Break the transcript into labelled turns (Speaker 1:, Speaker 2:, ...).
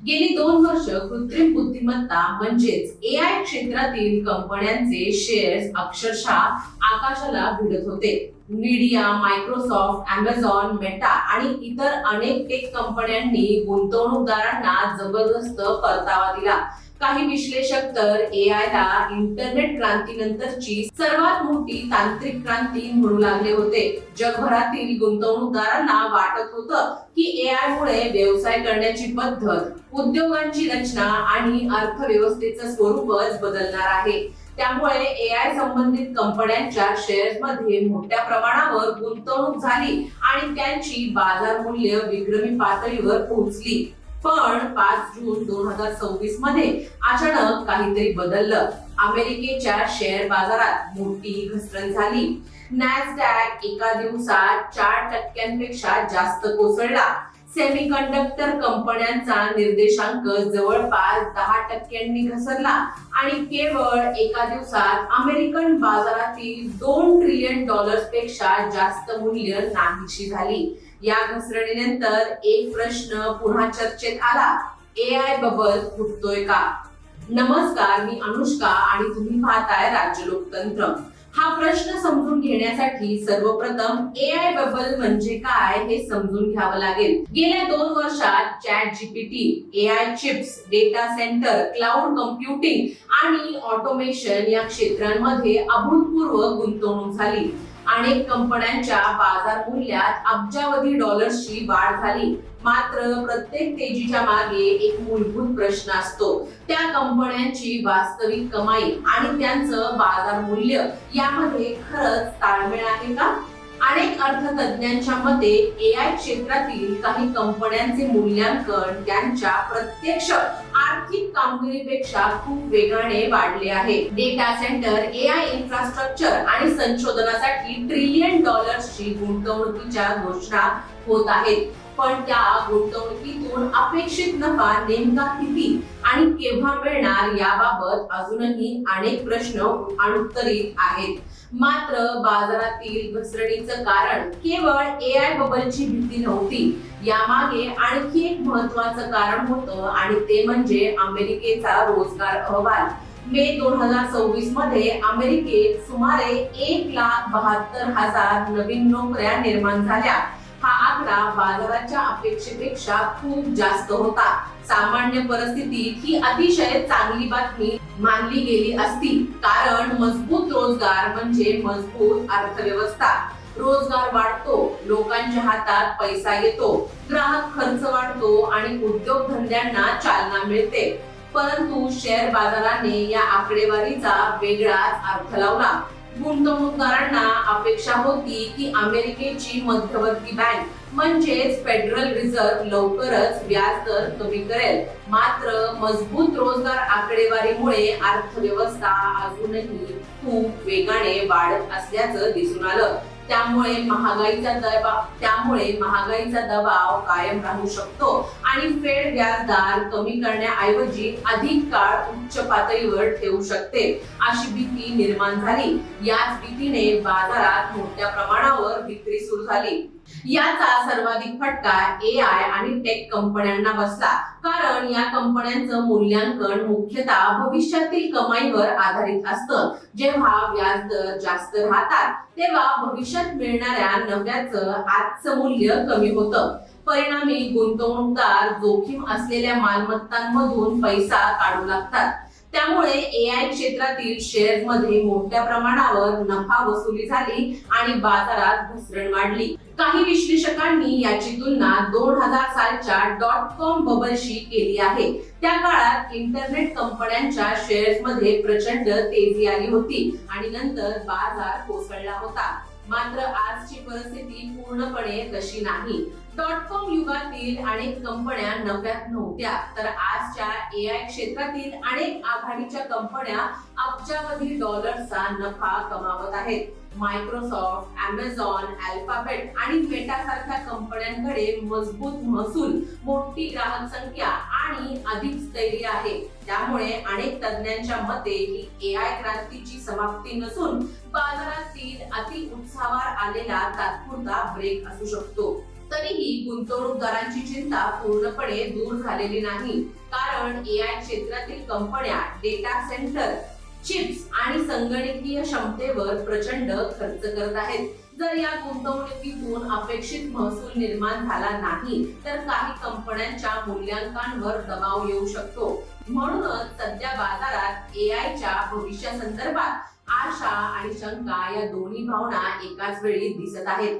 Speaker 1: गेली 2 वर्ष कृत्रिम बुद्धिमत्ता म्हणजेच एआय क्षेत्रातील कंपन्यांचे शेअर्स अक्षरशः आकाशाला भिडत होते. मीडिया, मायक्रोसॉफ्ट, अमेझॉन, मेटा आणि इतर अनेक टेक कंपन्यांनी गुंतवणूकदारांना जबरदस्त परतावा दिला. काही विश्लेषक तर एआय ला इंटरनेट क्रांतीनंतरची सर्वात मोठी तांत्रिक क्रांती म्हणू लागले होते. जगभरातील गुंतवणूकदारांना वाटत होतं की एआय मुळे व्यवसाय करण्याची पद्धत, उद्योगांची रचना आणि अर्थव्यवस्थेचं स्वरूपच बदलणार आहे. त्यामुळे एआय संबंधित कंपन्यांच्या शेअर्स मध्ये मोठ्या प्रमाणावर गुंतवणूक झाली आणि त्यांची बाजार मूल्य विक्रमी पातळीवर पोहोचली. पण 5 जून 2026 मध्ये अचानक काहीतरी बदललं. अमेरिकेच्या शेअर बाजारात मोठी घसरण झाली. नॅसडॅक एका दिवसात 4% जास्त कोसळला. सेमीकंडक्टर कंपन्यांचा निर्देशांक जवळपास 10% घसरला आणि केवळ एका दिवसात अमेरिकन बाजारातील $2 ट्रिलियन पेक्षा जास्त मूल्य नाहीशी झाली. या घसरणीनंतर एक प्रश्न पुन्हा चर्चेत आला, एआय बबल फुटतोय का? नमस्कार, मी अनुष्का आणि तुम्ही पाहताय राज्य लोकतंत्र. हा प्रश्न समजून घेण्यासाठी सर्वप्रथम एआय बबल म्हणजे काय हे समजून घ्यावं लागेल. गेल्या 2 वर्षात chat GPT, AI chips, data centre, cloud computing आणि ऑटोमेशन या क्षेत्रांमध्ये अभूतपूर्व गुंतवणूक झाली. अनेक कंपन्यांच्या बाजार मूल्यात अब्जावधी डॉलर्सची वाढ झाली. मात्र प्रत्येक तेजीच्या मागे एक मूलभूत प्रश्न असतो, त्या कंपन्यांची वास्तविक कमाई आणि त्यांचं बाजार मूल्य यामध्ये खरंच ताळमेळ आहे का? अनेक अर्थतज्ञांच्या मते एआय क्षेत्रातील काही कंपन्यांचे मूल्यांकन त्यांच्या प्रत्यक्ष आर्थिक कामगिरीपेक्षा खूप वेगाने वाढले आहे. डेटा सेंटर, एआय इन्फ्रास्ट्रक्चर आणि संशोधनासाठी ट्रिलियन डॉलर्सची गुंतवणुकीच्या घोषणा होत आहेत. पण त्या गुंतवणुकीतून अपेक्षित नफा नेमका किती आणि केव्हा मिळणार याबाबत अजूनही अनेक प्रश्न अनुत्तरित आहेत. मात्र बाजारातील घसरणीचं कारण केवळ एआय बबलची भीती नव्हती. यामागे आणखी एक महत्त्वाचं कारण होतं आणि ते म्हणजे अमेरिकेचा रोजगार अहवाल. मे 2026 मध्ये अमेरिकेत सुमारे 1,72,000 नवीन नोकऱ्या निर्माण झाल्या. हा आकडा बाजाराच्या अपेक्षेपेक्षा खूप जास्त होता. सामान्य परिस्थितीत ही अतिशय चांगली बातमी मानली गेली असती, कारण मजबूत रोजगार म्हणजे मजबूत अर्थव्यवस्था. रोजगार वाढतो, लोकांच्या हातात पैसा येतो, ग्राहक खर्च वाढतो आणि उद्योगधंद्यांना चालना मिळते. परंतु शेअर बाजाराने या आकडेवारीचा वेगळाच अर्थ लावला. गुंतवणूकदारांना अपेक्षा होती की अमेरिकेची मध्यवर्ती बँक म्हणजेच फेडरल रिझर्व्ह लवकरच व्याज दर कमी करेल. मात्र मजबूत रोजगार आकडेवारीमुळे अर्थव्यवस्था अजूनही खूप वेगाने वाढत असल्याचं दिसून आलं. त्यामुळे महागाईचा दबाव कायम राहू शकतो आणि फेड व्याजदर कमी करण्याऐवजी अधिक काळ उच्च पातळीवर ठेवू शकते, अशी भीती निर्माण झाली. याच भीतीने बाजारात मोठ्या प्रमाणावर विक्री सुरू झाली. याचा सर्वाधिक फटका एआय आणि टेक कंपन्यांना बसला, कारण या कंपन्यांचं मूल्यांकन मुख्यतः भविष्यातील कमाईवर आधारित असतं. जेव्हा व्याजदर जास्त राहतात तेव्हा भविष्यात मिळणाऱ्या नफ्याचं आजचं मूल्य कमी होतं. परिणामी गुंतवणूकदार जोखीम असलेल्या मालमत्तांमधून पैसा काढू लागतात. त्यामुळे एआय क्षेत्रातील शेअर्स मध्ये मोठ्या प्रमाणावर नफा वसुली झाली आणि बाजारात घसरण वाढली. काही विश्लेषकांनी याची तुलना 2000 सालच्या .com बबलशी केली आहे. त्या काळात इंटरनेट कंपन्यांच्या शेअर्स मध्ये प्रचंड तेजी आली होती आणि नंतर बाजार कोसळला होता. मात्र आजची परिस्थिती पूर्णपणे तशी नाही. .com युगातील अनेक कंपन्या नफ्यात नव्हत्या, तर आजच्या एआय क्षेत्रातील अनेक आघाडीच्या कंपन्या अब्जावधी डॉलर्सचा नफा कमावत आहेत. मायक्रोसॉफ्ट, अमेझॉन, अल्फाबेट आणि मेटा सारख्या कंपन्यांकडे मजबूत महसूल, मोठी ग्राहक संख्या आणि अधिक स्थैर्य आहे. त्यामुळे अनेक तज्ञांच्या मते ही एआय क्रांतीची समाप्ती नसून बाजारातील अति उत्साहावर आलेला तात्पुरता ब्रेक असू शकतो. तरीही गुंतवणूकदारांची चिंता पूर्णपणे दूर झालेली नाही, कारण एआय क्षेत्रातील कंपन्या डेटा सेंटर, चिप्स आणि संगणकीय क्षमतेवर प्रचंड खर्च करत आहेत. जर या गुंतवणुकीतून अपेक्षित महसूल निर्माण झाला नाही तर काही कंपन्यांच्या मूल्यांकनावर दबाव येऊ शकतो. म्हणूनच सध्या बाजारात एआयच्या भविष्यासंदर्भात आशा आणि शंका या दोन्ही भावना एकाच वेळी दिसत आहेत.